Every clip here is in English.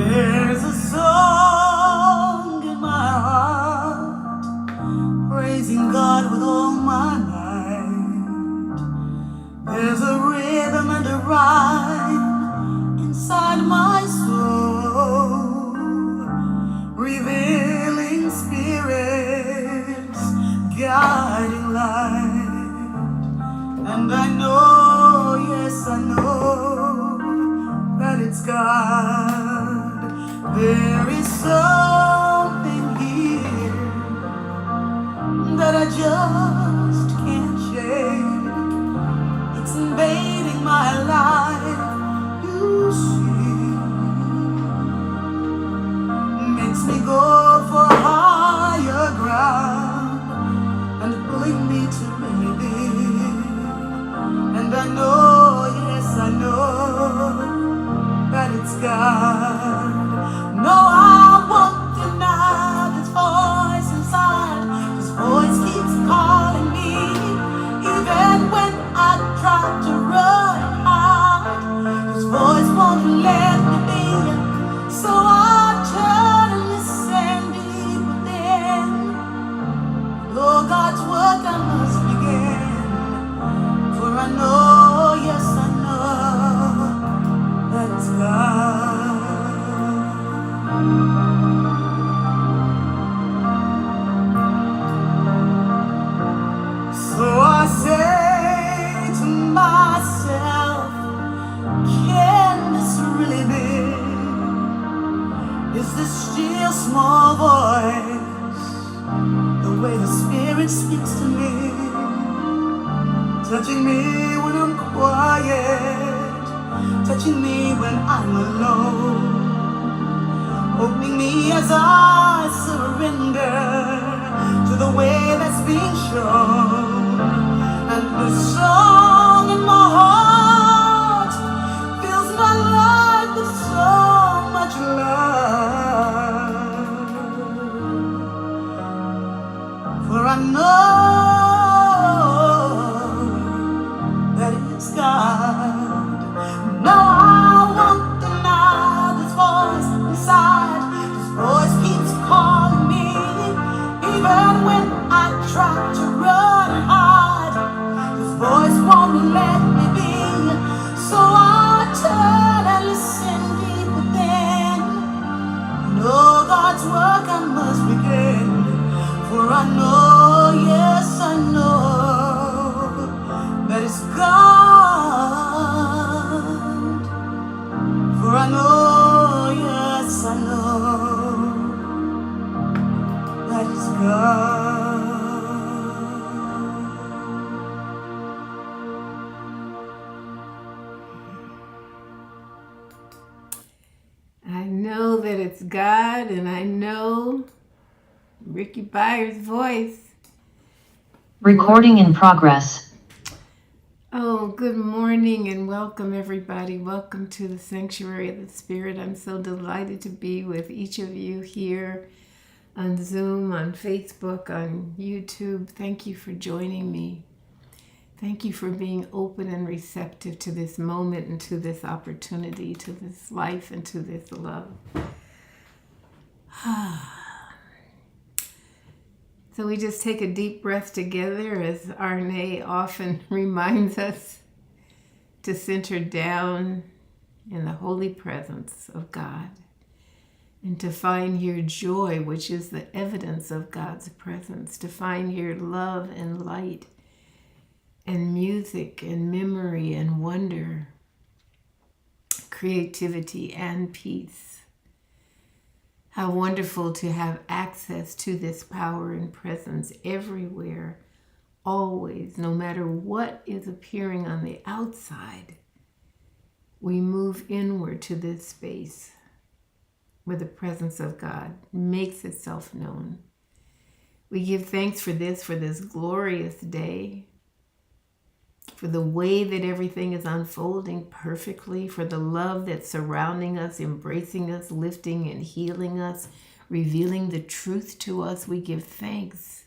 There's a song in my heart, praising God with all my might. There's a rhythm and a rhyme inside my soul, revealing spirits, guiding light. And I know, yes I know, that it's God. There is something here that I just can't shake. It's invading my life, you see. Makes me go for higher ground and pulling me to believe. And I know, yes I know, that it's God. No, I won't deny this voice inside. This voice keeps calling me, even when I try to run out. This voice won't let me be, so I turn and listen deep within. Oh, God's work I must begin, for I know, yes I know, that it's God. So I say to myself, can this really be? Is this still small voice, the way the Spirit speaks to me, touching me when I'm quiet, touching me when I'm alone, opening me as I surrender to the way that's being shown. And the song in my heart fills my life with so much love. For I know that it's God. No, I won't deny this voice inside. This voice keeps calling me, even when I try to run and hide. This voice won't let me be, so I turn and listen deep within. And oh, God's work I must begin, for I know, yes I know, that it's God. For I know, yes I know, that it's God. I know that it's God, and I know Ricky Byers' voice. Recording in progress. Oh, good morning and welcome everybody. Welcome to the Sanctuary of the Spirit. I'm so delighted to be with each of you here on Zoom, on Facebook, on YouTube. Thank you for joining me. Thank you for being open and receptive to this moment and to this opportunity, to this life and to this love. So we just take a deep breath together, as Arne often reminds us, to center down in the holy presence of God and to find here joy, which is the evidence of God's presence, to find here love and light and music and memory and wonder, creativity and peace. How wonderful to have access to this power and presence everywhere, always, no matter what is appearing on the outside. We move inward to this space where the presence of God makes itself known. We give thanks for this glorious day, for the way that everything is unfolding perfectly, for the love that's surrounding us, embracing us, lifting and healing us, revealing the truth to us. We give thanks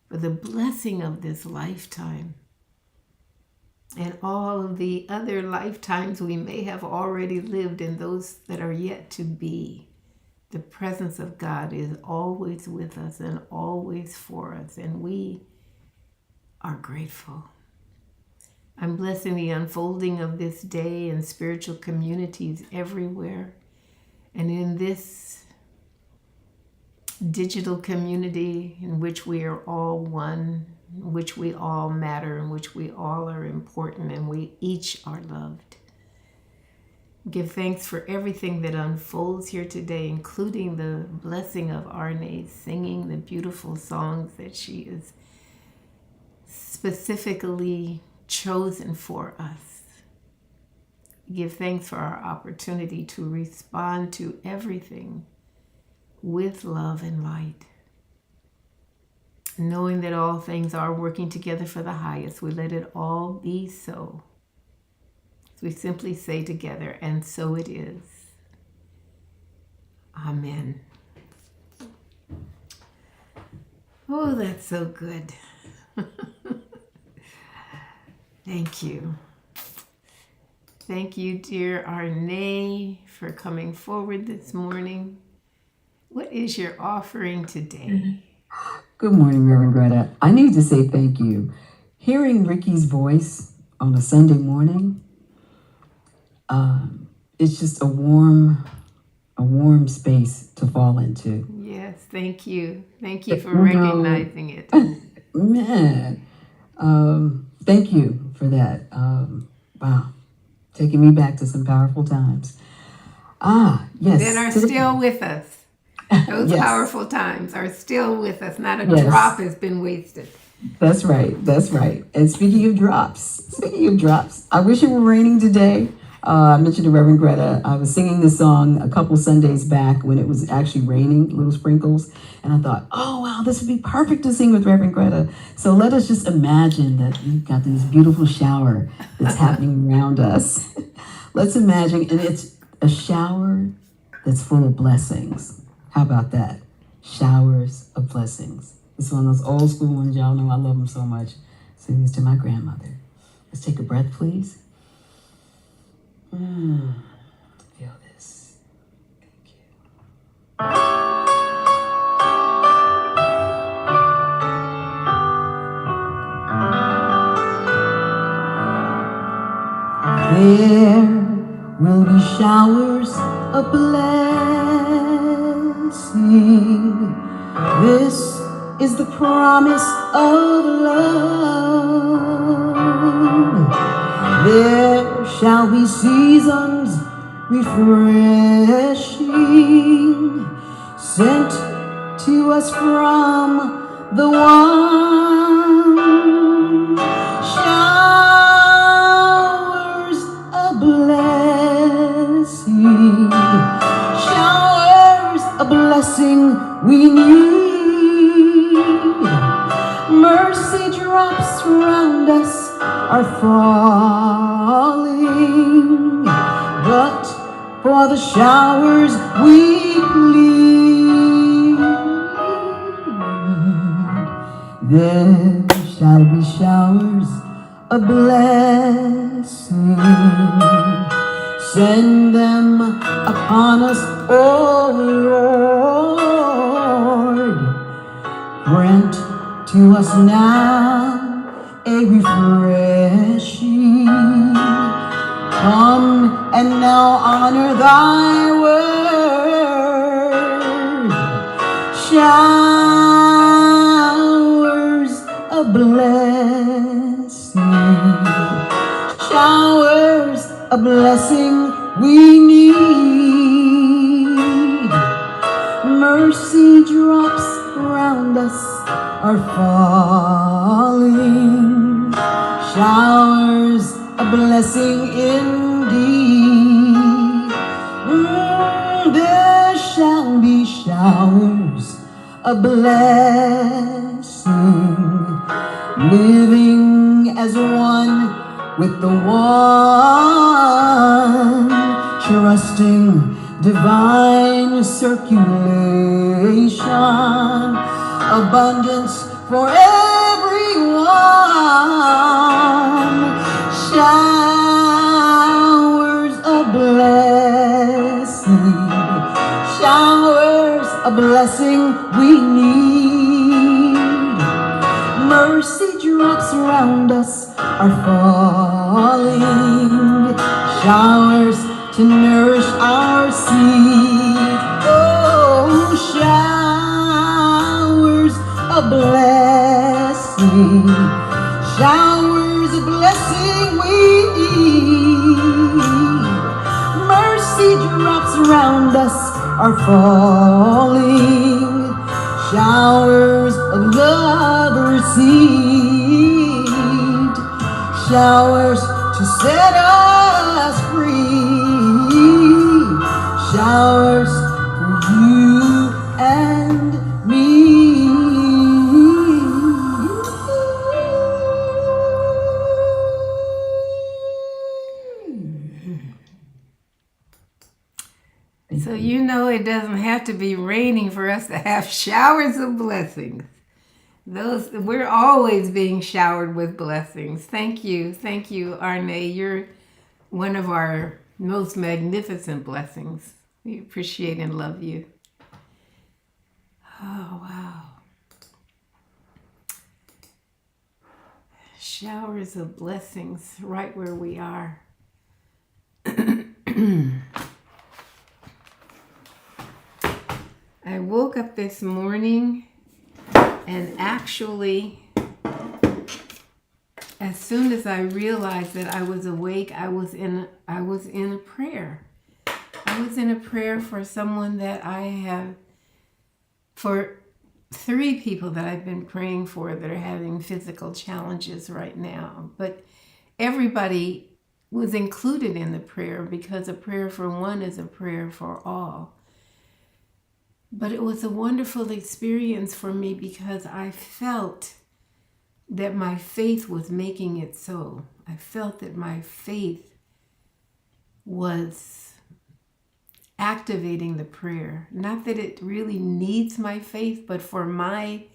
for the blessing of this lifetime. and all of the other lifetimes we may have already lived and those that are yet to be. The presence of God is always with us and always for us, and we are grateful. I'm blessing the unfolding of this day in spiritual communities everywhere, and in this digital community in which we are all one, in which we all matter, in which we all are important, and we each are loved. Give thanks for everything that unfolds here today, including the blessing of Arne singing the beautiful songs that she is specifically chosen for us. Give thanks for our opportunity to respond to everything with love and light. Knowing that all things are working together for the highest, we let it all be so. We simply say together, and so it is. Amen. Oh, that's so good. Thank you. Thank you, dear Arne, for coming forward this morning. What is your offering today? Good morning, Reverend Greta. I need to say thank you. Hearing Ricky's voice on a Sunday morning, it's just a warm space to fall into. Yes, thank you. Thank you for recognizing it. Man, thank you for that. Wow, taking me back to some powerful times. Yes. That are still with us. Those Yes. powerful times are still with us. Not a Yes. drop has been wasted. That's right. And speaking of drops, I wish it were raining today. I mentioned to Reverend Greta, I was singing this song a couple Sundays back when it was actually raining, little sprinkles. And I thought, oh, wow, this would be perfect to sing with Reverend Greta. So let us just imagine that we've got this beautiful shower that's happening around us. Let's imagine, and it's a shower that's full of blessings. How about that? Showers of blessings. It's one of those old school ones. Y'all know I love them so much. Sing this to my grandmother. Let's take a breath, please. Feel this. Thank you. There will be showers of blessing. This is the promise of love. There shall be seasons refreshing, sent to us from the one. Showers of blessing, showers of blessing we need. Mercy drops round us are falling, but for the showers we plead. There shall be showers of blessing. Send them upon us, O Lord. Grant to us now a refreshing. Come and now honor thy word. Showers of blessing, showers of blessing we need. Mercy drops round us are falling, showers of blessing indeed. There shall be showers of blessing, living as one with the one, trusting divine circulation, abundance for everyone. a blessing we need. Mercy drops around us are falling, showers to nourish our seed. Oh, showers of blessing, showers of blessing we need. Mercy drops around us are falling, showers of love received, showers to set us free, showers for you and me. So you know it doesn't have to be raining for us to have showers of blessings. We're always being showered with blessings. Thank you, Arne. You're one of our most magnificent blessings. We appreciate and love you. Oh, wow. Showers of blessings right where we are. I woke up this morning and actually, as soon as I realized that I was awake, I was in a prayer. I was in a prayer for someone that for 3 people that I've been praying for that are having physical challenges right now. But everybody was included in the prayer because a prayer for one is a prayer for all. But it was a wonderful experience for me because I felt that my faith was making it so. I felt that my faith was activating the prayer. Not that it really needs my faith, but for myself,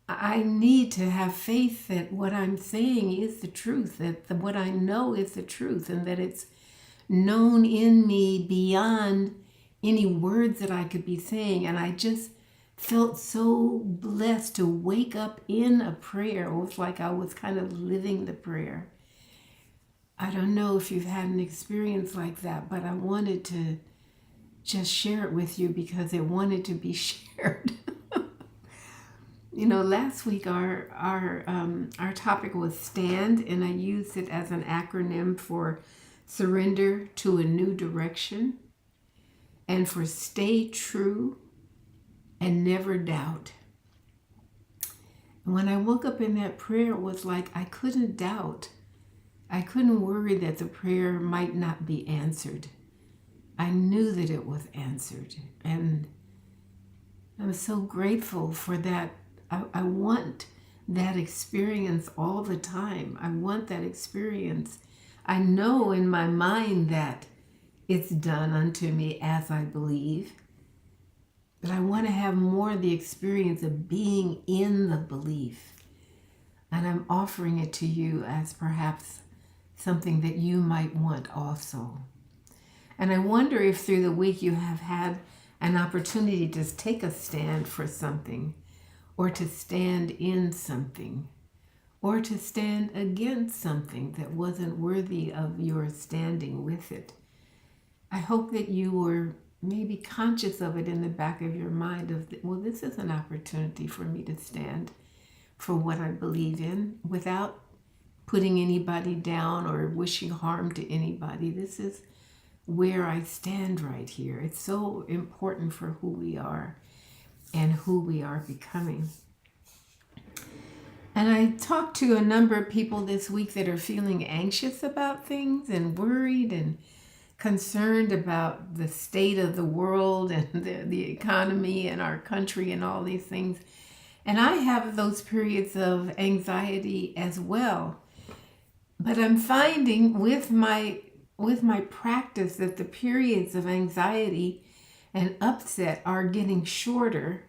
I need to have faith that what I'm saying is the truth, that what I know is the truth, and that it's known in me beyond any words that I could be saying. And I just felt so blessed to wake up in a prayer. It was like I was kind of living the prayer. I don't know if you've had an experience like that, but I wanted to just share it with you because it wanted to be shared. You know, last week our topic was stand, and I used it as an acronym for surrender to a new direction, and for stay true and never doubt. And when I woke up in that prayer, it was like I couldn't doubt. I couldn't worry that the prayer might not be answered. I knew that it was answered, and I'm so grateful for that. I want that experience all the time. I want that experience. I know in my mind that it's done unto me as I believe, but I want to have more of the experience of being in the belief. And I'm offering it to you as perhaps something that you might want also. And I wonder if through the week you have had an opportunity to take a stand for something, or to stand in something, or to stand against something that wasn't worthy of your standing with it. I hope that you were maybe conscious of it in the back of your mind of, well, this is an opportunity for me to stand for what I believe in without putting anybody down or wishing harm to anybody. This is where I stand right here. It's so important for who we are and who we are becoming. And I talked to a number of people this week that are feeling anxious about things and worried and concerned about the state of the world and the economy and our country and all these things. And I have those periods of anxiety as well. But I'm finding with my practice that the periods of anxiety and upset are getting shorter,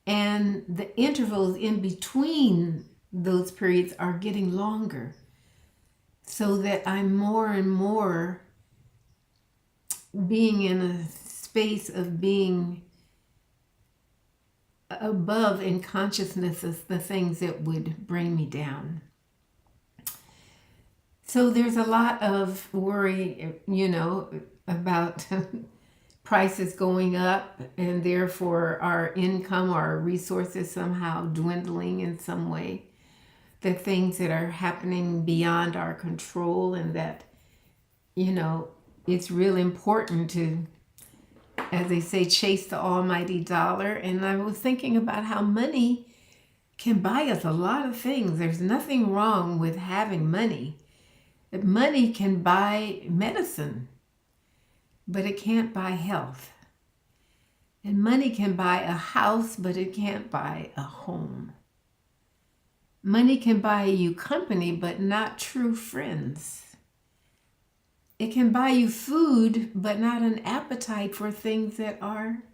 and the intervals in between those periods are getting longer, so that I'm more and more being in a space of being above in consciousness is the things that would bring me down. So there's a lot of worry, about prices going up and therefore our income, our resources somehow dwindling in some way. The things that are happening beyond our control, and that, it's really important to, as they say, chase the almighty dollar. And I was thinking about how money can buy us a lot of things. There's nothing wrong with having money. Money can buy medicine, but it can't buy health. And money can buy a house, but it can't buy a home. Money can buy you company, but not true friends. It can buy you food, but not an appetite for things that are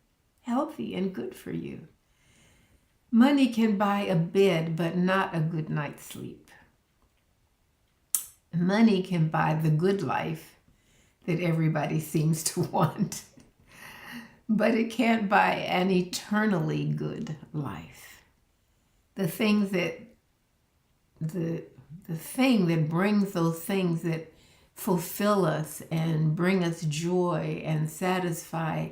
healthy and good for you. Money can buy a bed, but not a good night's sleep. Money can buy the good life that everybody seems to want, but it can't buy an eternally good life. The things that the thing that brings those things that fulfill us and bring us joy and satisfy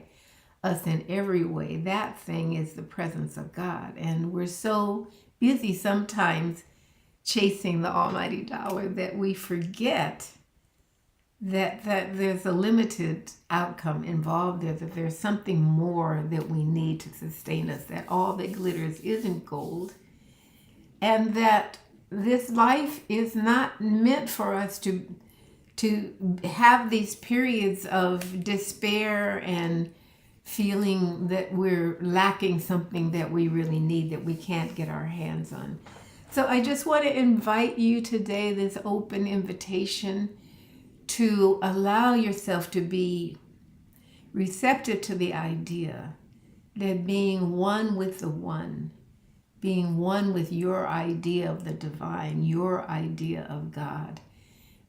us in every way, that thing is the presence of God. And we're so busy sometimes chasing the almighty dollar that we forget that there's a limited outcome involved there, that there's something more that we need to sustain us, that all that glitters isn't gold, and that this life is not meant for us to have these periods of despair and feeling that we're lacking something that we really need, that we can't get our hands on. So I just want to invite you today, this open invitation, to allow yourself to be receptive to the idea that being one with the one, being one with your idea of the divine, your idea of God,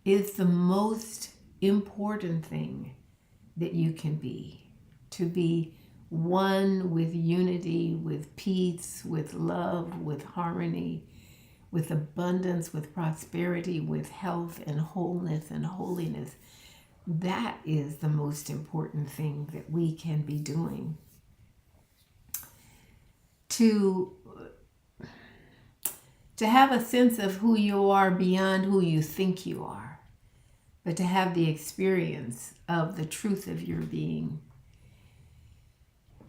is the most important thing that you can be. To be one with unity, with peace, with love, with harmony, with abundance, with prosperity, with health and wholeness and holiness. That is the most important thing that we can be doing. To have a sense of who you are beyond who you think you are, but to have the experience of the truth of your being.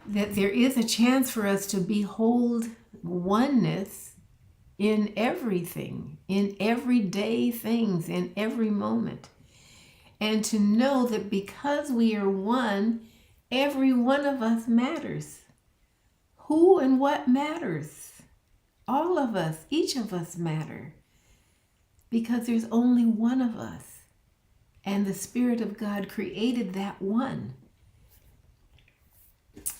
That there is a chance for us to behold oneness in everything, in everyday things, in every moment. And to know that because we are one, every one of us matters. Who and what matters? All of us, each of us matter. Because there's only one of us. And the Spirit of God created that one.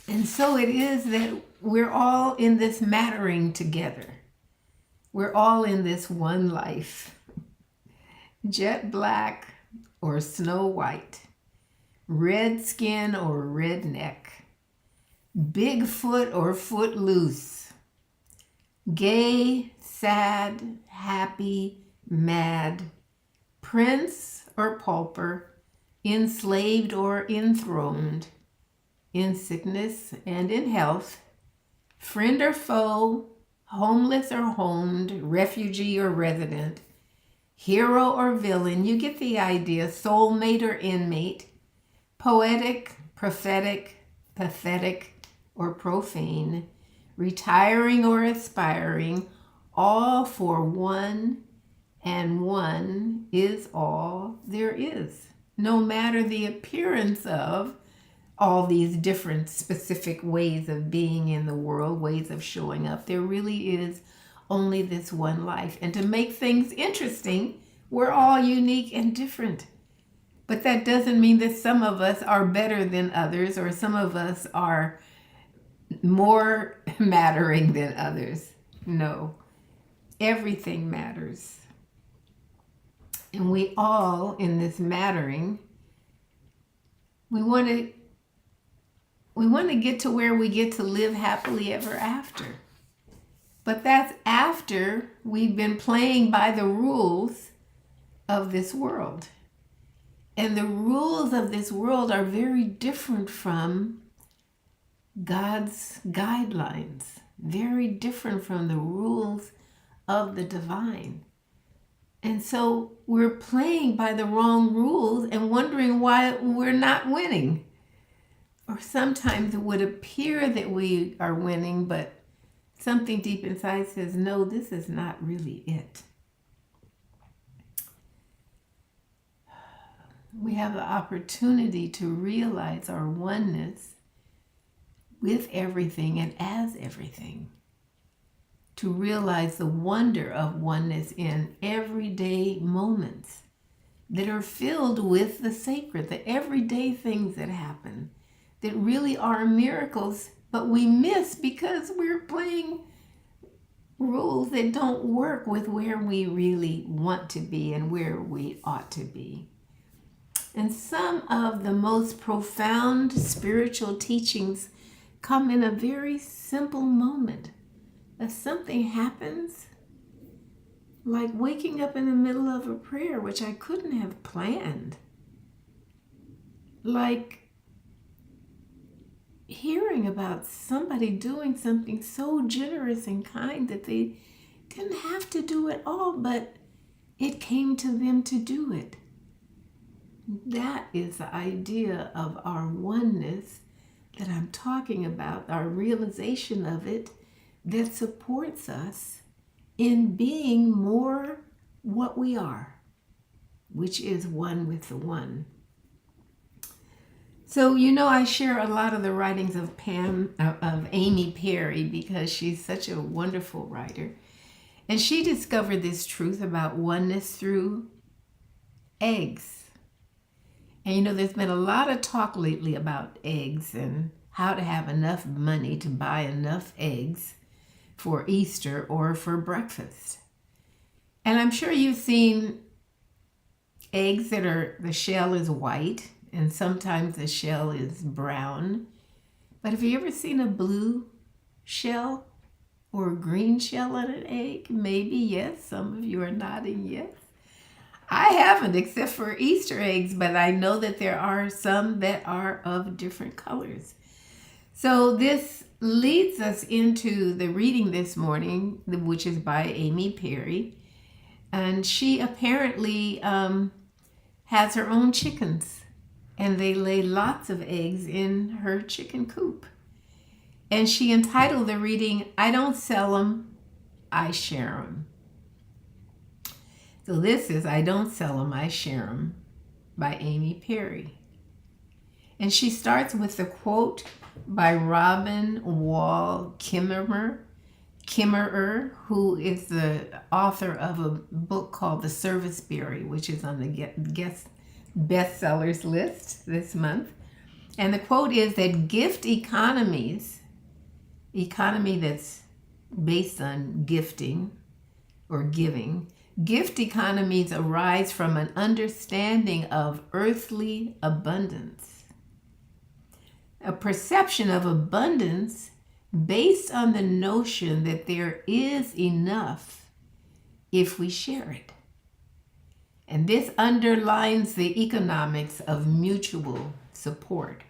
And so it is that we're all in this mattering together. We're all in this one life. Jet black or snow white, red skin or redneck, Bigfoot or footloose, gay, sad, happy, mad, prince or pauper, enslaved or enthroned, in sickness and in health, friend or foe, homeless or homed, refugee or resident, hero or villain, you get the idea, soulmate or inmate, poetic, prophetic, pathetic, or profane, retiring or aspiring, all for one, and one is all there is. No matter the appearance of all these different specific ways of being in the world, ways of showing up, there really is only this one life. And to make things interesting, we're all unique and different. But that doesn't mean that some of us are better than others, or some of us are more mattering than others. No, everything matters. And we all, in this mattering, We want to get to where we get to live happily ever after. But that's after we've been playing by the rules of this world. And the rules of this world are very different from God's guidelines, very different from the rules of the divine. And so we're playing by the wrong rules and wondering why we're not winning. Or sometimes it would appear that we are winning, but something deep inside says, no, this is not really it. We have the opportunity to realize our oneness with everything and as everything. To realize the wonder of oneness in everyday moments that are filled with the sacred, the everyday things that happen that really are miracles, but we miss because we're playing rules that don't work with where we really want to be and where we ought to be. And some of the most profound spiritual teachings come in a very simple moment. If something happens, like waking up in the middle of a prayer, which I couldn't have planned, like hearing about somebody doing something so generous and kind that they didn't have to do it all, but it came to them to do it. That is the idea of our oneness that I'm talking about, our realization of it that supports us in being more what we are, which is one with the one. So, I share a lot of the writings of Amy Perry because she's such a wonderful writer. And she discovered this truth about oneness through eggs. And there's been a lot of talk lately about eggs and how to have enough money to buy enough eggs for Easter or for breakfast. And I'm sure you've seen eggs the shell is white and sometimes the shell is brown. But have you ever seen a blue shell or a green shell on an egg? Maybe yes. Some of you are nodding yes. I haven't, except for Easter eggs, but I know that there are some that are of different colors. So this leads us into the reading this morning, which is by Amy Perry. And she apparently has her own chickens, and they lay lots of eggs in her chicken coop. And she entitled the reading, I Don't Sell 'Em, I Share 'Em. So this is I Don't Sell 'Em, I Share 'Em by Amy Perry. And she starts with a quote by Robin Wall Kimmerer, who is the author of a book called The Service Berry, which is on the guest bestsellers list this month. And the quote is that gift economy that's based on gifting or giving, gift economies arise from an understanding of earthly abundance, a perception of abundance based on the notion that there is enough if we share it. And this underlines the economics of mutual support.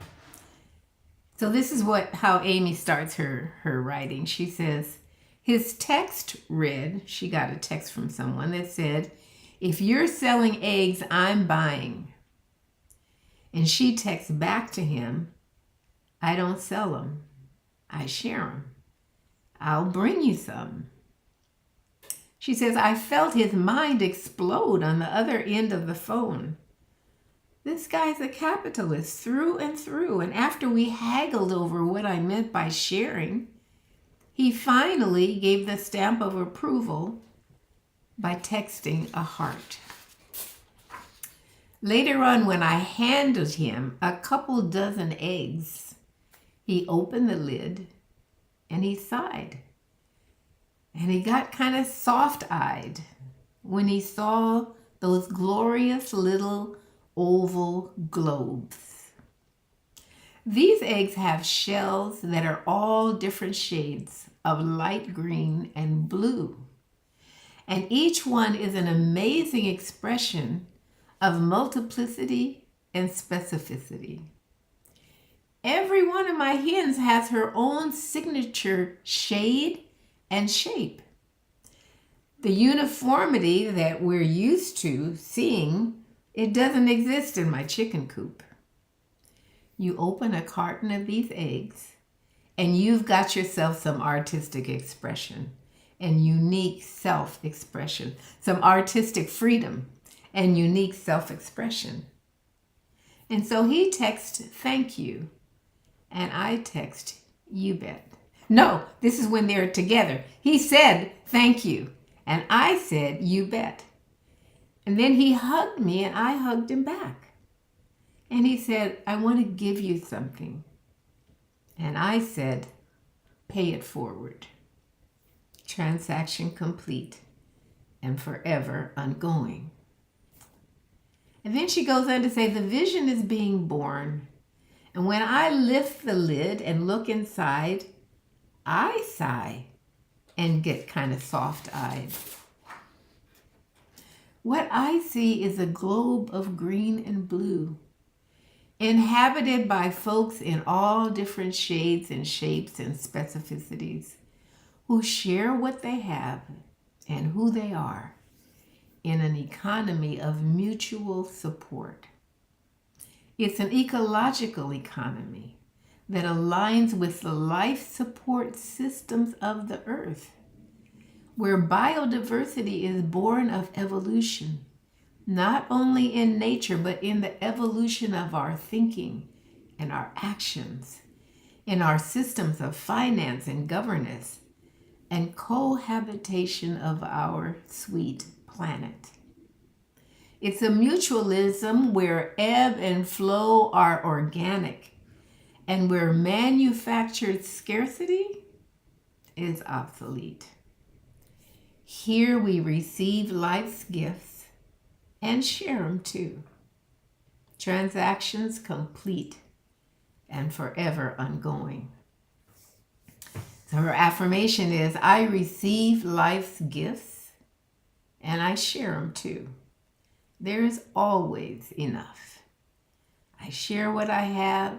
So this is how Amy starts her writing. She says, his text read, she got a text from someone that said, if you're selling eggs, I'm buying. And she texts back to him, I don't sell them, I share them. I'll bring you some. She says, I felt his mind explode on the other end of the phone. This guy's a capitalist through and through. And after we haggled over what I meant by sharing, he finally gave the stamp of approval by texting a heart. Later on, when I handed him a couple dozen eggs, he opened the lid and he sighed. And he got kind of soft-eyed when he saw those glorious little oval globes. These eggs have shells that are all different shades of light green and blue. And each one is an amazing expression of multiplicity and specificity. Every one of my hens has her own signature shade and shape. The uniformity that we're used to seeing, it doesn't exist in my chicken coop. You open a carton of these eggs and you've got yourself some artistic expression and unique self-expression, some artistic freedom and unique self-expression. And so he texts, thank you. And I text, you bet. No, this is when they're together. He said, thank you. And I said, you bet. And then he hugged me and I hugged him back. And he said, I want to give you something. And I said, pay it forward. Transaction complete and forever ongoing. And then she goes on to say, the vision is being born. And when I lift the lid and look inside, I sigh and get kind of soft-eyed. What I see is a globe of green and blue, inhabited by folks in all different shades and shapes and specificities, who share what they have and who they are in an economy of mutual support. It's an ecological economy that aligns with the life support systems of the earth, where biodiversity is born of evolution, not only in nature, but in the evolution of our thinking and our actions, in our systems of finance and governance, and cohabitation of our sweet planet. It's a mutualism where ebb and flow are organic and where manufactured scarcity is obsolete. Here we receive life's gifts and share them too. Transactions complete and forever ongoing. So her affirmation is, I receive life's gifts and I share them too. There is always enough. I share what I have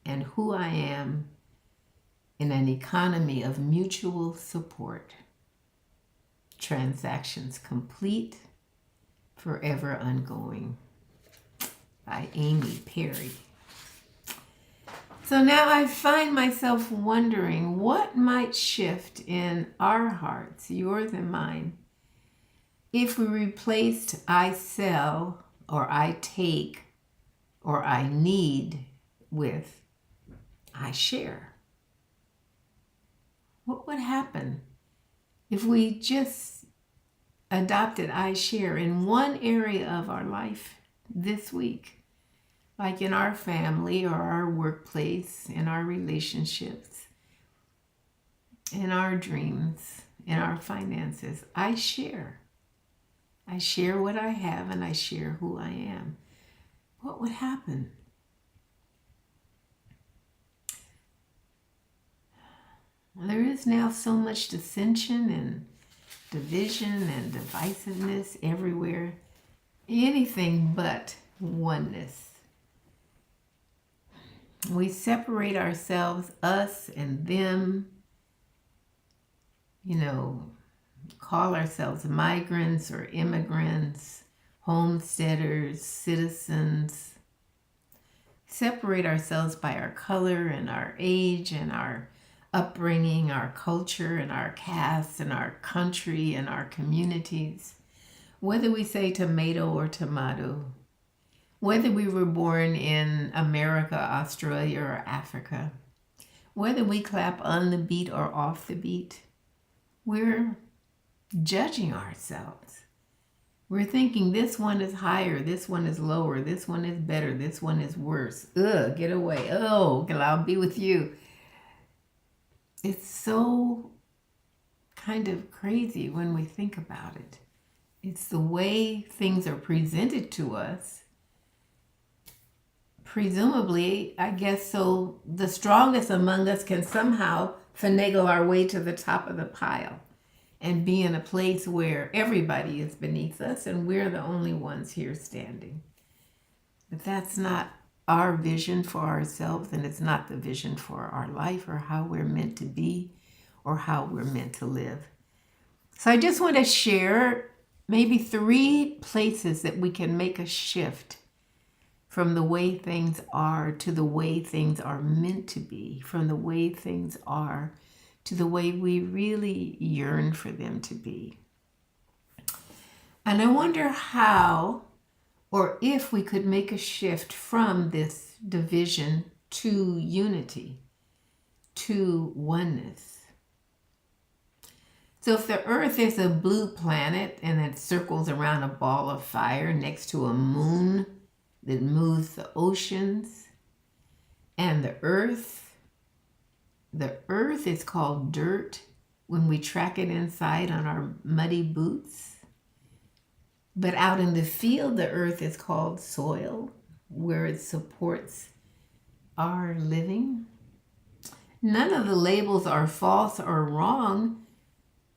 and who I am in an economy of mutual support. Transactions complete, forever ongoing. By Amy Perry. So now I find myself wondering what might shift in our hearts, yours and mine, if we replaced I sell or I take or I need with I share. What would happen if we just adopted I share in one area of our life this week, like in our family or our workplace, in our relationships, in our dreams, in our finances? I share. I share what I have and I share who I am. What would happen? There is now so much dissension and division and divisiveness everywhere. Anything but oneness. We separate ourselves, us and them, call ourselves migrants or immigrants, homesteaders, citizens. Separate ourselves by our color and our age and our upbringing, our culture and our caste and our country and our communities. Whether we say tomato or tomato, whether we were born in America, Australia, or Africa, whether we clap on the beat or off the beat, we're judging ourselves. We're thinking this one is higher, this one is lower, this one is better, this one is worse. Ugh, get away. Oh, I'll be with you. It's so kind of crazy when we think about it. It's the way things are presented to us, presumably, I guess so, the strongest among us can somehow finagle our way to the top of the pile and be in a place where everybody is beneath us and we're the only ones here standing. But that's not our vision for ourselves, and it's not the vision for our life or how we're meant to be or how we're meant to live. So I just want to share maybe 3 places that we can make a shift from the way things are to the way things are meant to be, from the way things are to the way we really yearn for them to be. And I wonder how or if we could make a shift from this division to unity, to oneness. So if the earth is a blue planet and it circles around a ball of fire next to a moon that moves the oceans, and the earth is called dirt when we track it inside on our muddy boots. But out in the field, the earth is called soil, where it supports our living. None of the labels are false or wrong,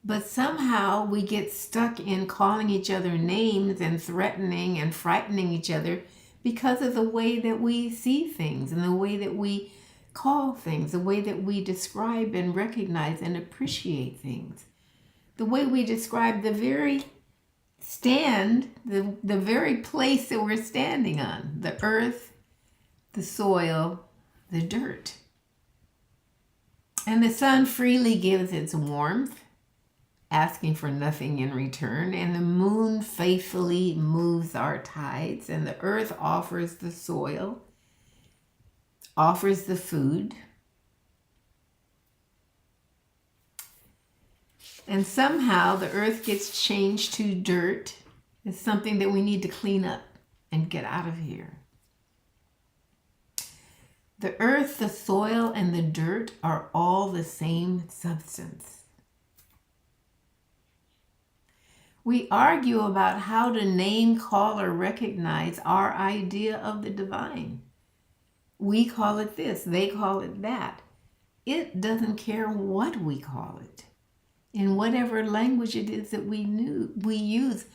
but somehow we get stuck in calling each other names and threatening and frightening each other because of the way that we see things and the way that we call things, the way that we describe and recognize and appreciate things, the way we describe the very the very place that we're standing on, the earth, the soil, the dirt. And the sun freely gives its warmth, asking for nothing in return, and the moon faithfully moves our tides, and the earth offers the soil, offers the food. And somehow the earth gets changed to dirt. It's something that we need to clean up and get out of here. The earth, the soil, and the dirt are all the same substance. We argue about how to name, call, or recognize our idea of the divine. We call it this, they call it that. It doesn't care what we call it. In whatever language it is that we use,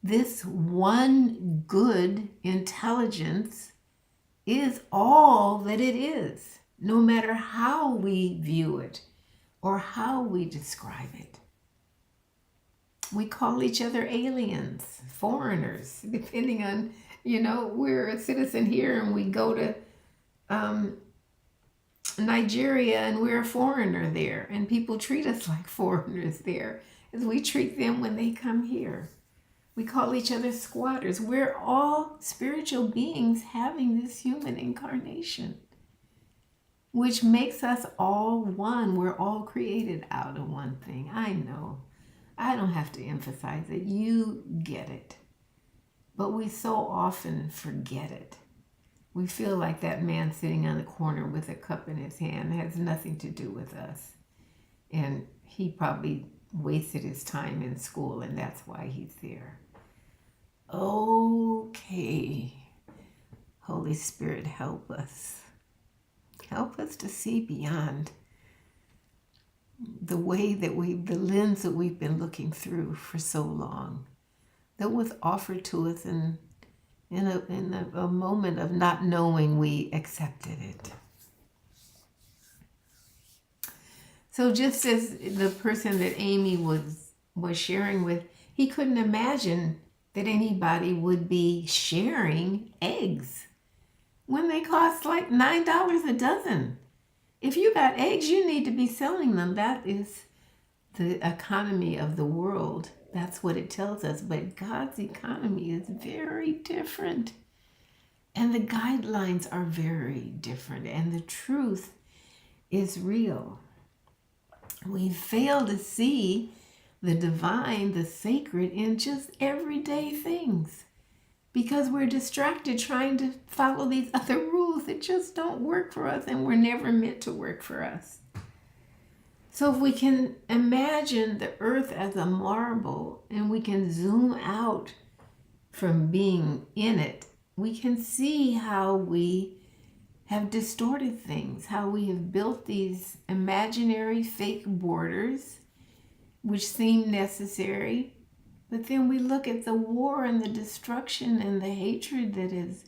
this one good intelligence is all that it is, no matter how we view it or how we describe it. We call each other aliens, foreigners, depending on, we're a citizen here and we go to Nigeria and we're a foreigner there, and people treat us like foreigners there as we treat them when they come here. We call each other squatters. We're all spiritual beings having this human incarnation, which makes us all one. We're all created out of one thing. I know. I don't have to emphasize it. You get it. But we so often forget it. We feel like that man sitting on the corner with a cup in his hand has nothing to do with us. And he probably wasted his time in school, and that's why he's there. Okay. Holy Spirit, help us. Help us to see beyond the way that the lens that we've been looking through for so long, that was offered to us in a moment of not knowing, we accepted it. So just as the person that Amy was sharing with, he couldn't imagine that anybody would be sharing eggs when they cost like $9 a dozen. If you got eggs, you need to be selling them. That is the economy of the world. That's what it tells us. But God's economy is very different. And the guidelines are very different. And the truth is real. We fail to see the divine, the sacred in just everyday things, because we're distracted trying to follow these other rules that just don't work for us and were never meant to work for us. So if we can imagine the earth as a marble and we can zoom out from being in it we can see how we have distorted things, how we have built these imaginary fake borders which seem necessary, but then we look at the war and the destruction and the hatred that has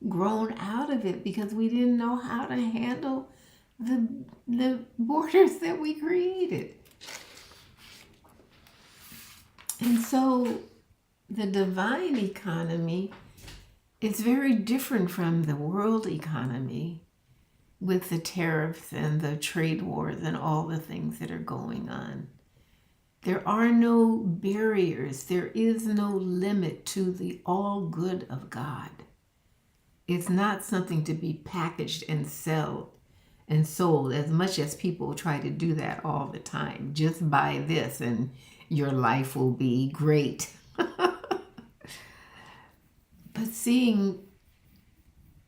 grown out of it because we didn't know how to handle the borders that we created. And so the divine economy is very different from the world economy with the tariffs and the trade wars and all the things that are going on. There are no barriers. There is no limit to the all good of God. It's not something to be packaged and sold as much as people try to do that all the time. Just buy this and your life will be great. But seeing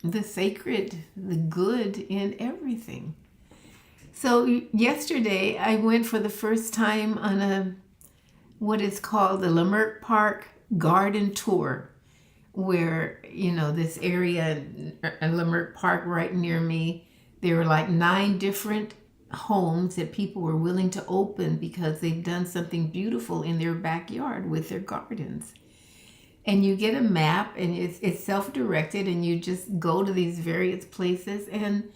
the sacred, the good in everything. So yesterday I went for the first time on what is called the Leimert Park garden tour, where, this area in Leimert Park right near me, there were like 9 different homes that people were willing to open because they've done something beautiful in their backyard with their gardens. And you get a map and it's self-directed and you just go to these various places. And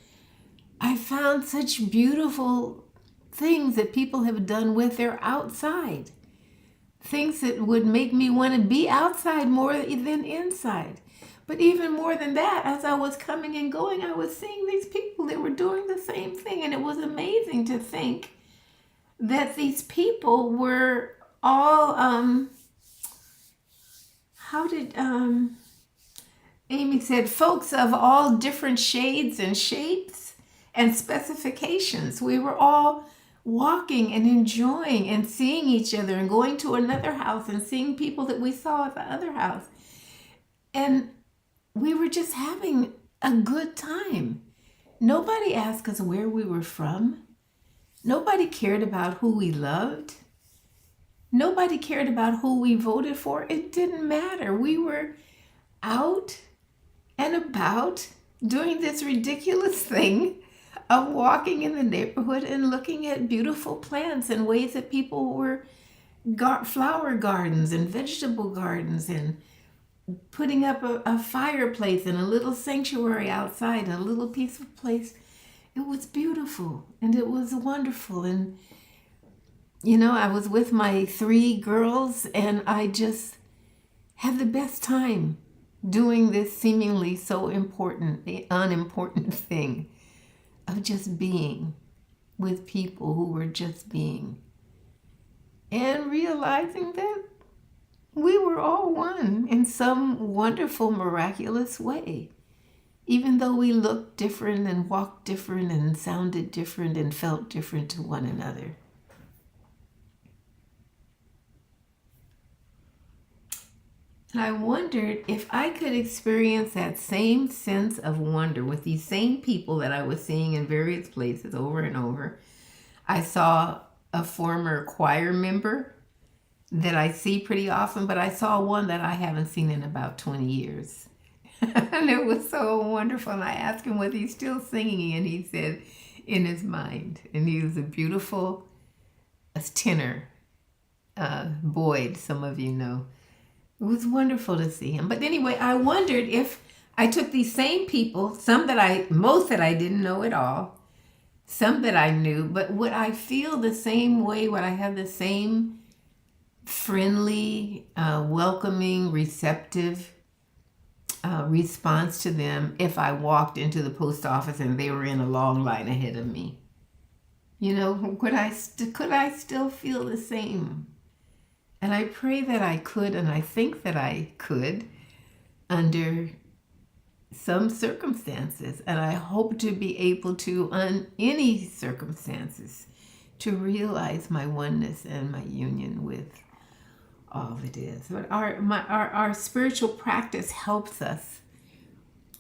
I found such beautiful things that people have done with their outside. Things that would make me want to be outside more than inside. But even more than that, as I was coming and going, I was seeing these people that were doing the same thing. And it was amazing to think that these people were all, Amy said, folks of all different shades and shapes and specifications. We were all walking and enjoying and seeing each other and going to another house and seeing people that we saw at the other house. And we were just having a good time. Nobody asked us where we were from. Nobody cared about who we loved. Nobody cared about who we voted for. It didn't matter. We were out and about doing this ridiculous thing of walking in the neighborhood and looking at beautiful plants and ways that people were flower gardens and vegetable gardens and putting up a fireplace and a little sanctuary outside, a little peaceful place. It was beautiful and it was wonderful. And I was with my 3 girls and I just had the best time doing this seemingly so unimportant thing of just being with people who were just being. And realizing that we were all one in some wonderful, miraculous way. Even though we looked different and walked different and sounded different and felt different to one another. And I wondered if I could experience that same sense of wonder with these same people that I was seeing in various places over and over. I saw a former choir member that I see pretty often, but I saw one that I haven't seen in about 20 years. And it was so wonderful. And I asked him was he still singing, and he said in his mind. And he was a beautiful tenor, Boyd, some of you know. It was wonderful to see him. But anyway, I wondered if I took these same people, most that I didn't know at all, some that I knew, but would I feel the same way? Would I have the same friendly, welcoming, receptive response to them if I walked into the post office and they were in a long line ahead of me? Could I still feel the same? And I pray that I could, and I think that I could under some circumstances. And I hope to be able to, on any circumstances, to realize my oneness and my union with all that is. But our spiritual practice helps us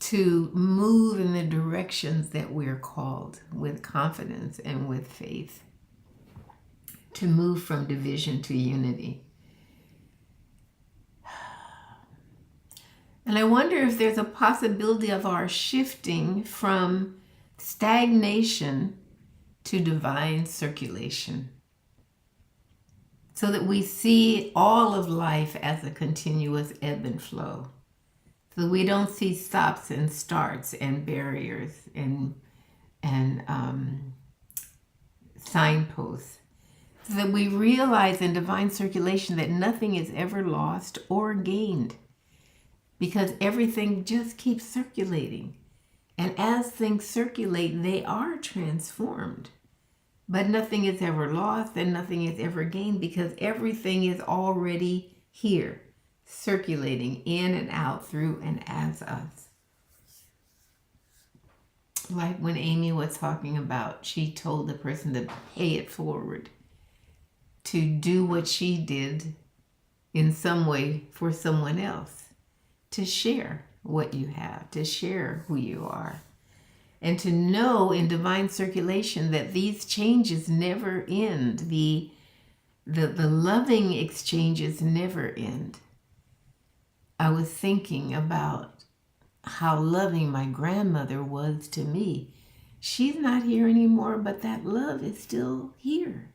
to move in the directions that we're called with confidence and with faith, to move from division to unity. And I wonder if there's a possibility of our shifting from stagnation to divine circulation, so that we see all of life as a continuous ebb and flow. So we don't see stops and starts and barriers and signposts. So that we realize in divine circulation that nothing is ever lost or gained, because everything just keeps circulating. And as things circulate, they are transformed. But nothing is ever lost and nothing is ever gained, because everything is already here, circulating in and out, through and as us. Like when Amy was talking about, she told the person to pay it forward, to do what she did in some way for someone else, to share what you have, to share who you are, and to know in divine circulation that these changes never end. The loving exchanges never end. I was thinking about how loving my grandmother was to me. She's not here anymore, but that love is still here.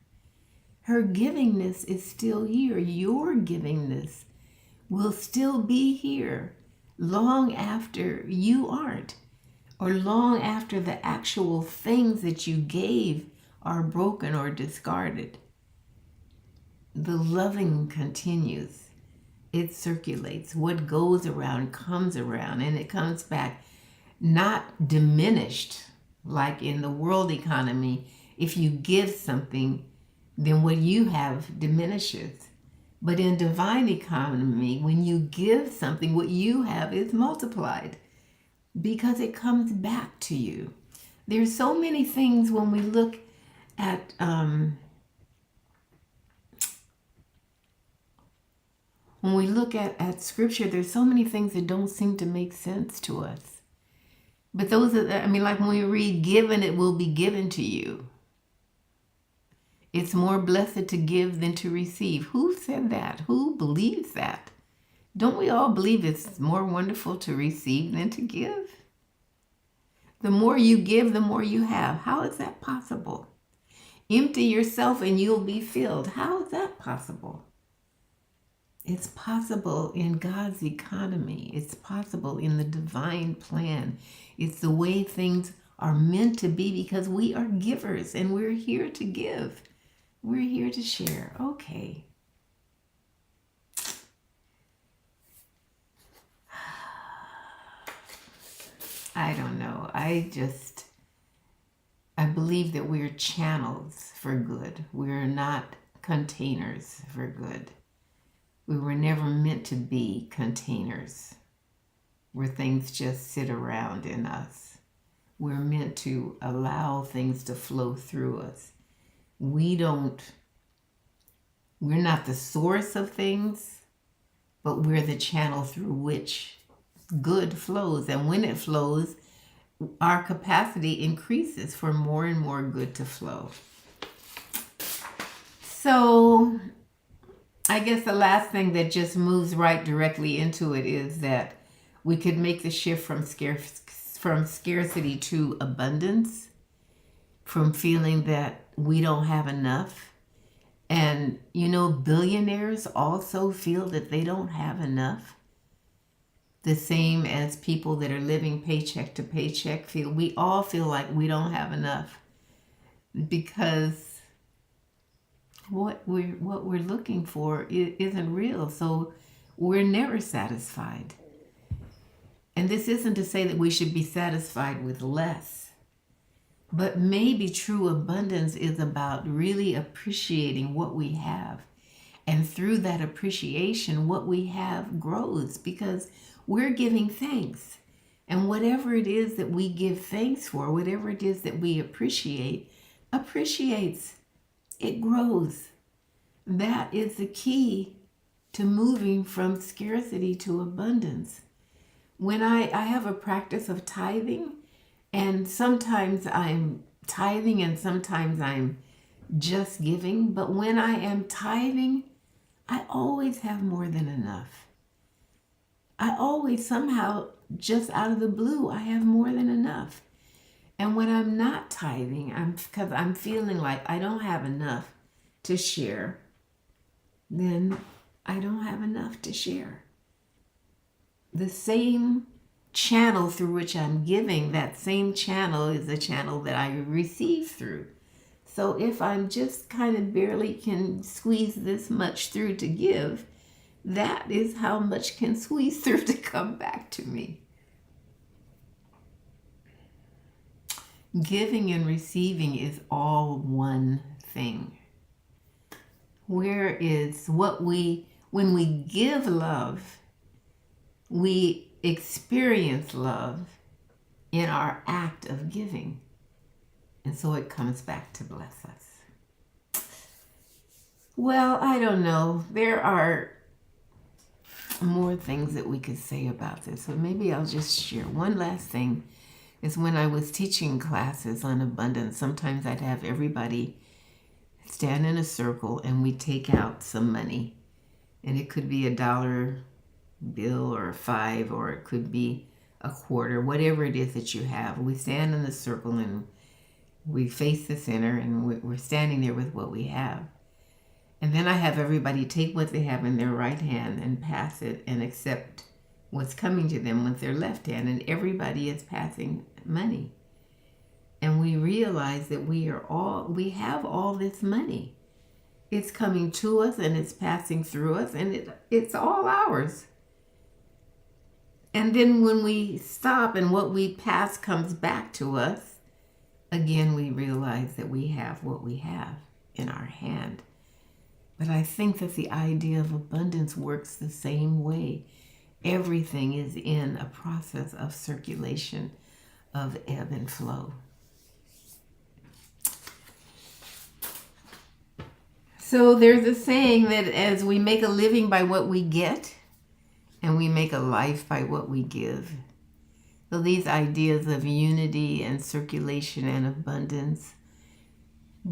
Her givingness is still here. Your givingness will still be here long after you aren't, or long after the actual things that you gave are broken or discarded. The loving continues. It circulates. What goes around comes around, and it comes back not diminished like in the world economy. If you give something, then what you have diminishes. But in divine economy, when you give something, what you have is multiplied, because it comes back to you. There's so many things when we look at scripture, there's so many things that don't seem to make sense to us. But those are, like when we read, given it will be given to you. It's more blessed to give than to receive. Who said that? Who believes that? Don't we all believe it's more wonderful to receive than to give? The more you give, the more you have. How is that possible? Empty yourself and you'll be filled. How is that possible? It's possible in God's economy. It's possible in the divine plan. It's the way things are meant to be, because we are givers and we're here to give. We're here to share. Okay. I don't know. I believe that we're channels for good. We're not containers for good. We were never meant to be containers where things just sit around in us. We're meant to allow things to flow through us. We're not the source of things, but we're the channel through which good flows. And when it flows, our capacity increases for more and more good to flow. So I guess the last thing that just moves right directly into it is that we could make the shift from scarcity to abundance, from feeling that we don't have enough. And, billionaires also feel that they don't have enough. The same as people that are living paycheck to paycheck feel. We all feel like we don't have enough, because what we're looking for isn't real. So we're never satisfied. And this isn't to say that we should be satisfied with less. But maybe true abundance is about really appreciating what we have. And through that appreciation, what we have grows, because we're giving thanks. And whatever it is that we give thanks for, whatever it is that we appreciates. It grows. That is the key to moving from scarcity to abundance. When I have a practice of tithing, and sometimes I'm tithing and sometimes I'm just giving, but when I am tithing, I always have more than enough. I always somehow, just out of the blue, I have more than enough. And when I'm not tithing, because I'm feeling like I don't have enough to share, then I don't have enough to share. The same channel through which I'm giving, that same channel is the channel that I receive through. So if I'm just kind of barely can squeeze this much through to give, that is how much can squeeze through to come back to me. Giving and receiving is all one thing. Whereas when we give love, we experience love in our act of giving. And so it comes back to bless us. Well, I don't know. There are more things that we could say about this, but maybe I'll just share. One last thing is when I was teaching classes on abundance, sometimes I'd have everybody stand in a circle and we take out some money. And it could be $1 bill or $5, or it could be a quarter, whatever it is that you have. We stand in the circle and we face the center, and we're standing there with what we have. And then I have everybody take what they have in their right hand and pass it and accept what's coming to them with their left hand. And everybody is passing money. And we realize that we have all this money. It's coming to us and it's passing through us, and it's all ours. And then when we stop and what we pass comes back to us, again, we realize that we have what we have in our hand. But I think that the idea of abundance works the same way. Everything is in a process of circulation, of ebb and flow. So there's a saying that as we make a living by what we get, and we make a life by what we give. So these ideas of unity and circulation and abundance,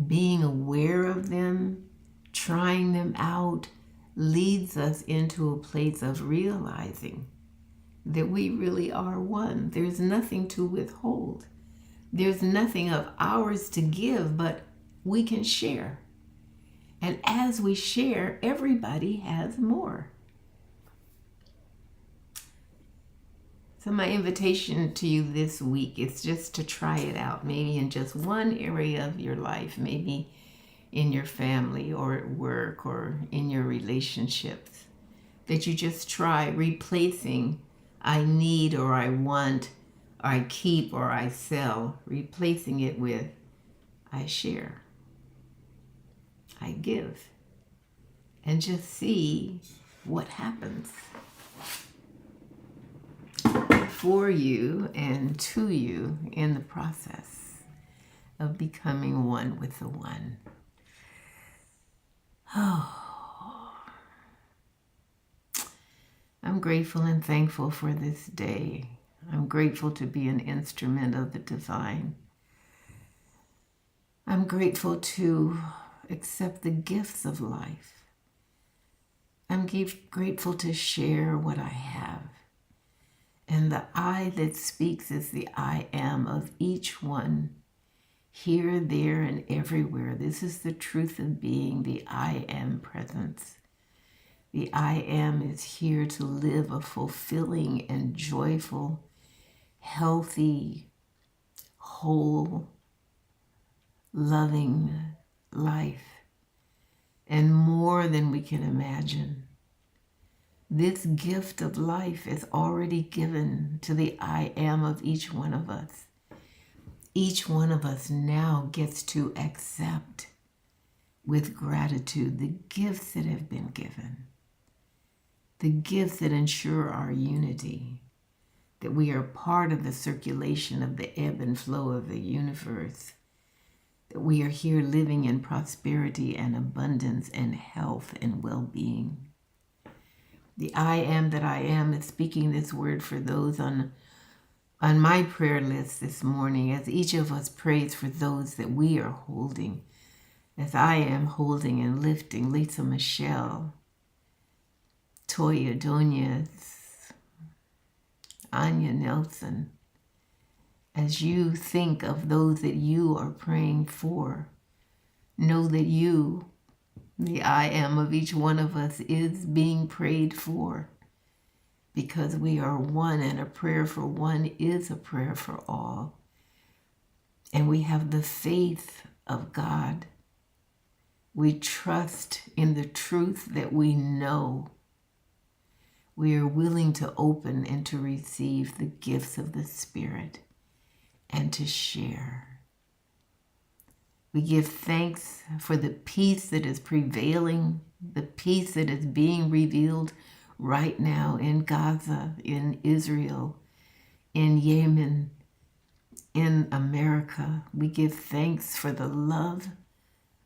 being aware of them, trying them out, leads us into a place of realizing that we really are one. There's nothing to withhold. There's nothing of ours to give, but we can share. And as we share, everybody has more. So my invitation to you this week is just to try it out, maybe in just one area of your life, maybe in your family or at work or in your relationships, that you just try replacing I need or I want, or I keep or I sell, replacing it with I share, I give, and just see what happens for you and to you in the process of becoming one with the one. Oh, I'm grateful and thankful for this day. I'm grateful to be an instrument of the divine. I'm grateful to accept the gifts of life. I'm grateful to share what I have. And the I that speaks is the I am of each one, here, there, and everywhere. This is the truth of being, the I am presence. The I am is here to live a fulfilling and joyful, healthy, whole, loving life, and more than we can imagine. This gift of life is already given to the I am of each one of us. Each one of us now gets to accept with gratitude the gifts that have been given, the gifts that ensure our unity, that we are part of the circulation of the ebb and flow of the universe, that we are here living in prosperity and abundance and health and well-being. The I am that I am is speaking this word for those on my prayer list this morning, as each of us prays for those that we are holding, as I am holding and lifting Lisa Michelle, Toya Doñez, Anya Nelson, as you think of those that you are praying for, know that you, the I am of each one of us, is being prayed for, because we are one, and a prayer for one is a prayer for all. And we have the faith of God. We trust in the truth that we know. We are willing to open and to receive the gifts of the Spirit and to share. We give thanks for the peace that is prevailing, the peace that is being revealed right now in Gaza, in Israel, in Yemen, in America. We give thanks for the love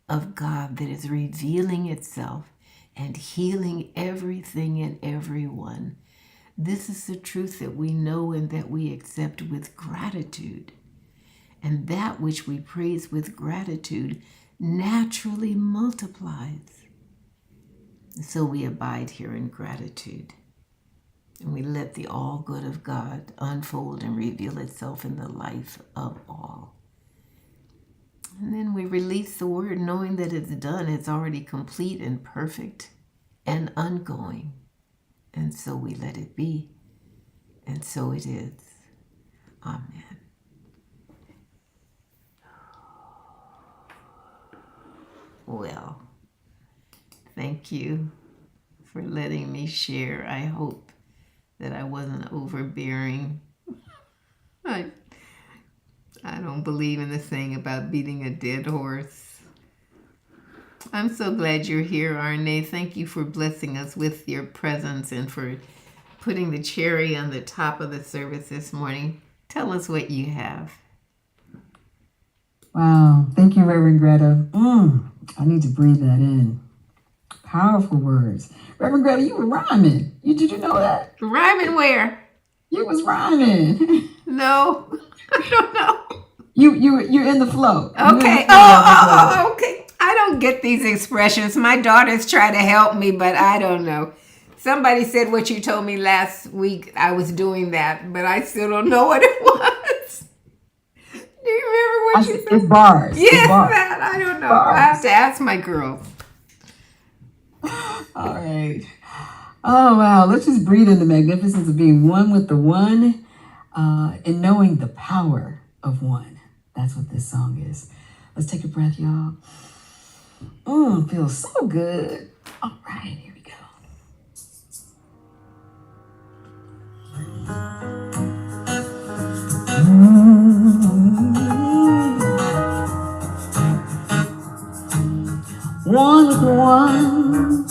of God that is revealing itself and healing everything and everyone. This is the truth that we know and that we accept with gratitude. And that which we praise with gratitude naturally multiplies. So we abide here in gratitude. And we let the all good of God unfold and reveal itself in the life of all. And then we release the word knowing that it's done. It's already complete and perfect and ongoing. And so we let it be. And so it is. Amen. Well, thank you for letting me share. I hope that I wasn't overbearing. I don't believe in the saying about beating a dead horse. I'm so glad you're here, Arne. Thank you for blessing us with your presence and for putting the cherry on the top of the service this morning. Tell us what you have. Wow. Thank you, Reverend Greta. I need to breathe that in. Powerful words. Reverend Greta, you were rhyming. Did you know that? Rhyming where? You was rhyming. No, I don't know. You're in the flow. Okay. Oh, okay. I don't get these expressions. My daughters try to help me, but I don't know. Somebody said what you told me last week. I was doing that, but I still don't know what it was. Do you remember what you said? It's bars. Yes, It's bars. that. I don't know. Bars. I have to ask my girls. All right. Oh, wow. Let's just breathe in the magnificence of being one with the one and knowing the power of one. That's what this song is. Let's take a breath, y'all. Feels so good. All right, here we go. One with the one.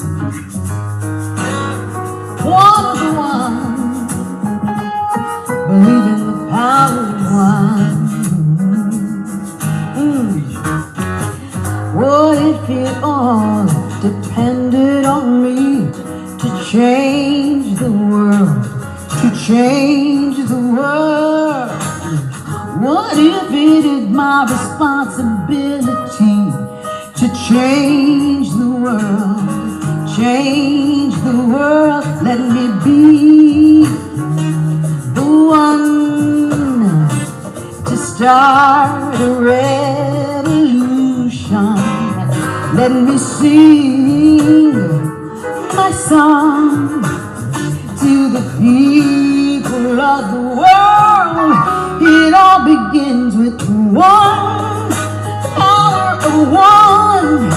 One with the one. Believe in the power of one. What if it all depended on me to change the world, to change the world? What if it is my responsibility to change the world, change the world? Let me be the one to start a revolution. Let me sing my song to the people of the world. It all begins with one, the power of one,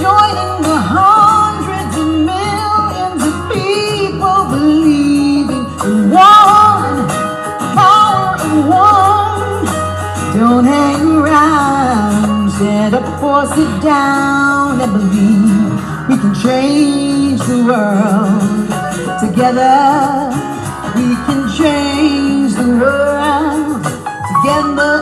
joining the hundreds of millions of people believing in one, the power of one. Don't hang around, stand up or sit down and believe we can change the world. Together we can change the world. Together.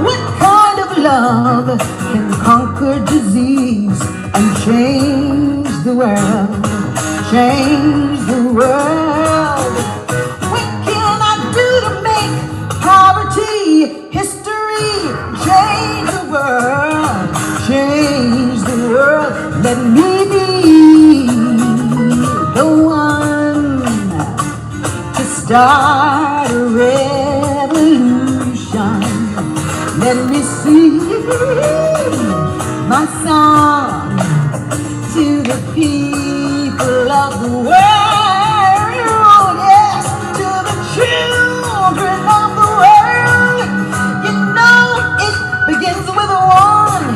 What kind of love can conquer disease and change the world? Change the world. What can I do to make poverty history, change the world, change the world. Let me be the one to start a revolution. Let me sing my song to the people of the world, yes, to the children of the world. You know it begins with one,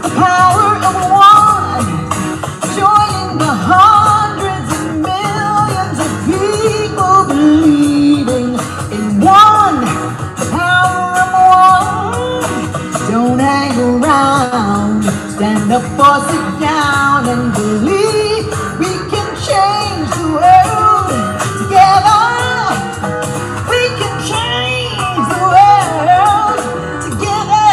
the power of one, joining the hundreds and millions of people believing in one, the power of one. Don't hang around, stand up or sit down and believe we can change the world together. We can change the world together.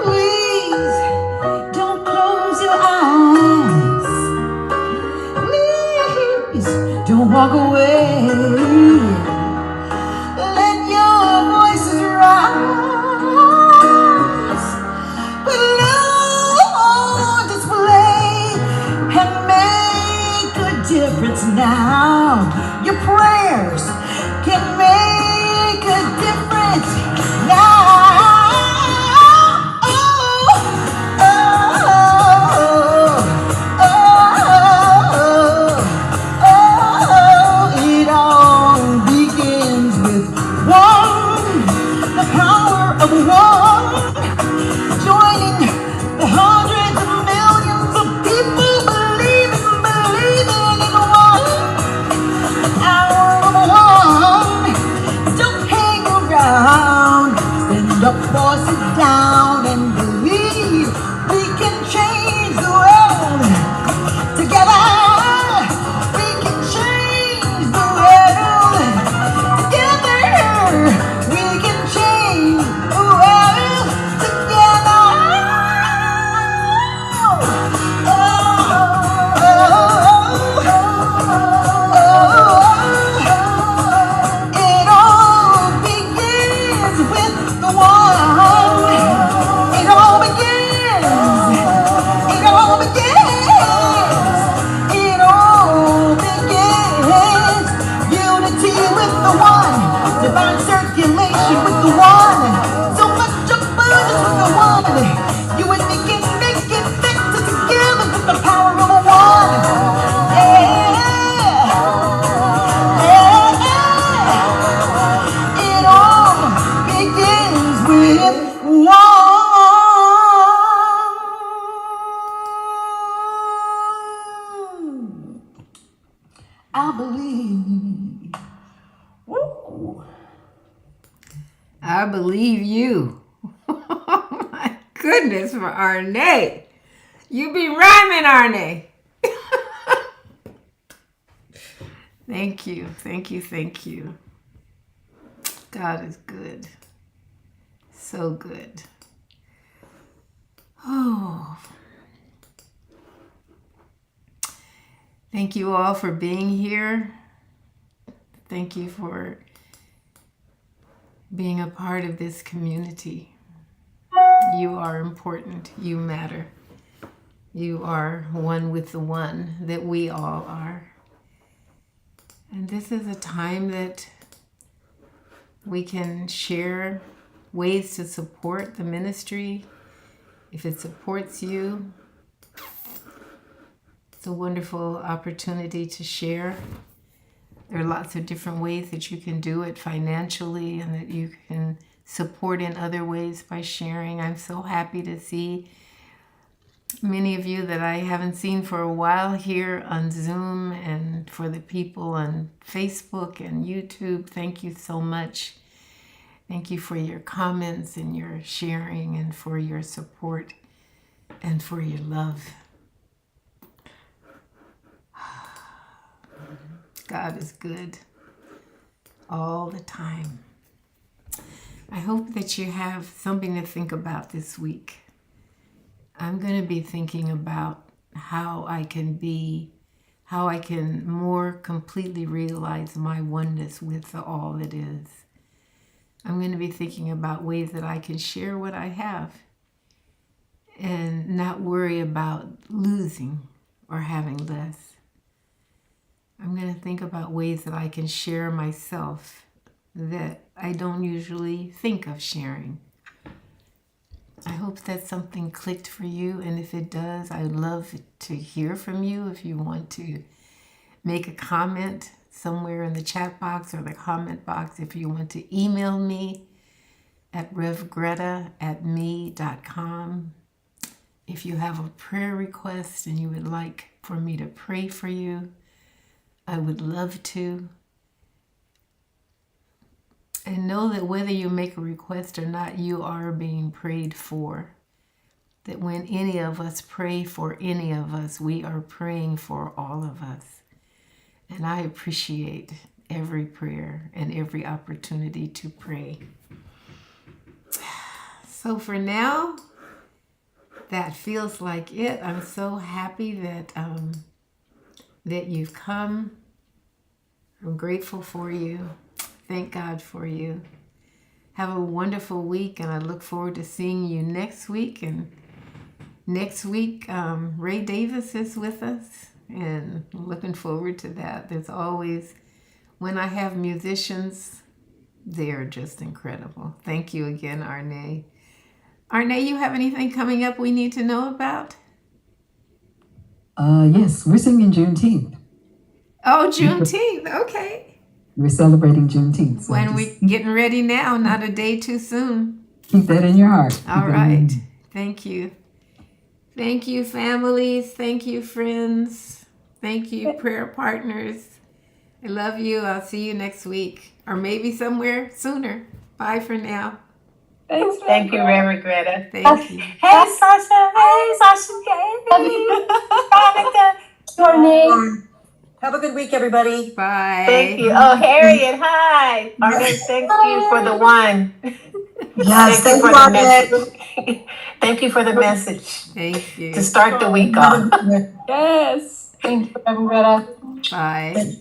Please don't close your eyes. Please don't walk away. Let your voices rise with on display and make a difference now. Your prayers can make a difference now. Oh, oh, oh, oh, oh. It all begins with one, the power of one, joining the hundreds of millions of people believing in one, the power of one. Don't hang around, stand up or sit down and believe we can change the world together. We can change the world together. We can change the world together. Oh, oh, oh. It all begins with the one. It all begins. It all begins. It all begins. Unity with the one. Divine circulation with the one. So much abundance with the one. You and me can make it better together with the power of a one. Yeah. Yeah. It all begins with one. I believe. Woo. I believe you. Oh my goodness, for Arne. You be rhyming, Arne. Thank you, thank you, thank you. God is good. So good. Oh. Thank you all for being here. Thank you for being a part of this community. You are important. You matter. You are one with the one that we all are. And this is a time that we can share ways to support the ministry. If it supports you, it's a wonderful opportunity to share. There are lots of different ways that you can do it financially and that you can support in other ways by sharing. I'm so happy to see many of you that I haven't seen for a while here on Zoom, and for the people on Facebook and YouTube. Thank you so much. Thank you for your comments and your sharing and for your support and for your love. God is good all the time. I hope that you have something to think about this week. I'm going to be thinking about how how I can more completely realize my oneness with the all that is. I'm going to be thinking about ways that I can share what I have and not worry about losing or having less. I'm going to think about ways that I can share myself that I don't usually think of sharing. I hope that something clicked for you, and if it does, I'd love to hear from you. If you want to make a comment somewhere in the chat box or the comment box, if you want to email me at revgreta@me.com. If you have a prayer request and you would like for me to pray for you, I would love to. And know that whether you make a request or not, you are being prayed for. That when any of us pray for any of us, we are praying for all of us. And I appreciate every prayer and every opportunity to pray. So for now, that feels like it. I'm so happy that you've come. I'm grateful for you. Thank God for you. Have a wonderful week, and I look forward to seeing you next week. And next week, Ray Davis is with us, and I'm looking forward to that. There's always, when I have musicians, they're just incredible. Thank you again, Arne. Arne, you have anything coming up we need to know about? Yes, we're singing Juneteenth. Oh, Juneteenth. Okay. We're celebrating Juneteenth. So When we getting ready now, not a day too soon. keep that in your heart. All right. Thank you. Thank you, families. Thank you, friends. Thank you, prayer partners. I love you. I'll see you next week, or maybe somewhere sooner. Bye for now. Thank you, Reverend Greta. Thank you. Hey, Sasha. Hey, Sasha. Hey, Monica. Your name. Have a good week, everybody. Bye. Thank you. Oh, Harriet, hi. Arnett, thank you for the one. Yes, Thank you for the message. Thank you for the message Thank you. to start the week off. Yes. Thank you, Reverend Greta. Bye.